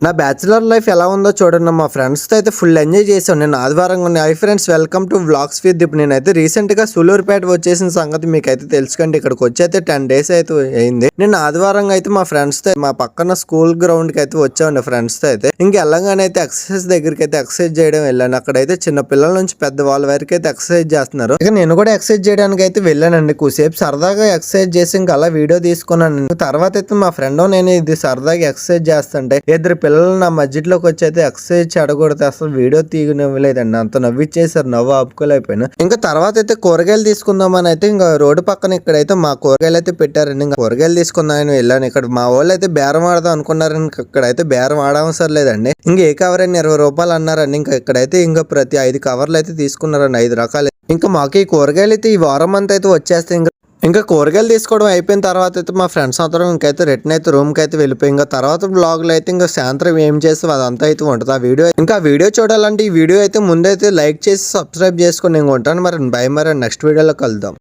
నా bachelor life ఎలా ఉందో చూడండి. మా ఫ్రెండ్స్తో అయితే ఫుల్ ఎంజాయ్ చేశాను. నేను ఆదివారం hi friends, welcome to vlogs with Deep. నేనైతే రీసెంట్గా సూలూరుపేట వచ్చేసిన సంగతి మీకైతే తెలుసుకండి. ఇక్కడికి వచ్చి అయితే 10 days అయితే అయింది. నేను ఆదివారం అయితే మా ఫ్రెండ్స్తో మా పక్కన స్కూల్ గ్రౌండ్కి అయితే వచ్చామండి ఫ్రెండ్స్తో అయితే. ఇంక వెళ్ళగానే అయితే ఎక్సర్సైజ్ దగ్గరికి అయితే ఎక్సర్సైజ్ చేయడం వెళ్ళాను. అక్కడైతే చిన్న పిల్లల నుంచి పెద్ద వాళ్ళ వరకు అయితే ఎక్సర్సైజ్ చేస్తున్నారు. ఇక నేను కూడా ఎక్సర్సైజ్ చేయడానికి అయితే వెళ్ళానండి. కూసేపు సరదాగా ఎక్సర్సైజ్ చేసి ఇంకా అలా వీడియో తీసుకున్నాను. తర్వాత అయితే మా ఫ్రెండ్ నేను ఇది సరదాగా ఎక్సర్సైజ్ చేస్తుంటే ఇద్దరు పిల్లలు నా మధ్యలోకి వచ్చి అయితే ఎక్సర్సైజ్ చెడగొడితే అసలు వీడియో తీయనివ్వలేదండి. అంత నవ్విచ్చేసారు, నవ్వు ఆపుకోలేకపోయినా. ఇంకా తర్వాత అయితే కూరగాయలు తీసుకుందామని అయితే ఇంకా రోడ్డు పక్కన ఇక్కడైతే మా కూరగాయలు అయితే పెట్టారండి. ఇంకా కూరగాయలు తీసుకుందామని వెళ్ళాను. ఇక్కడ మా వాళ్ళు అయితే బేరం ఆడదాం అనుకున్నారు. ఇక్కడైతే బేరం ఆడవసరం లేదండి. ఇంకా ఏ కవర్ అయినా 20 రూపాయలు అన్నారండి. ఇంకా ఇక్కడైతే ఇంకా ప్రతి 5 కవర్లు అయితే తీసుకున్నారండి, 5 రకాలు. ఇంకా మాకు ఈ కూరగాయలు అయితే ఈ వారం అంతా అయితే వచ్చేస్తాయి. ఇంకా కూరగాయలు తీసుకోవడం అయిపోయిన తర్వాత అయితే మా ఫ్రెండ్స్ అందరం ఇంకైతే రిటర్న్ అయితే రూమ్కి అయితే వెళ్ళిపోయి ఇంకా తర్వాత బ్లాగ్లో అయితే ఇంకా సాయంత్రం ఏం చేస్తే అదంతా అయితే ఉంటుంది. ఆ వీడియో చూడాలంటే ఈ వీడియో అయితే ముందైతే లైక్ చేసి సబ్స్క్రైబ్ చేసుకొని నేను ఉంటాను. మరి బై, మరి నెక్స్ట్ వీడియోలో కలుద్దాం.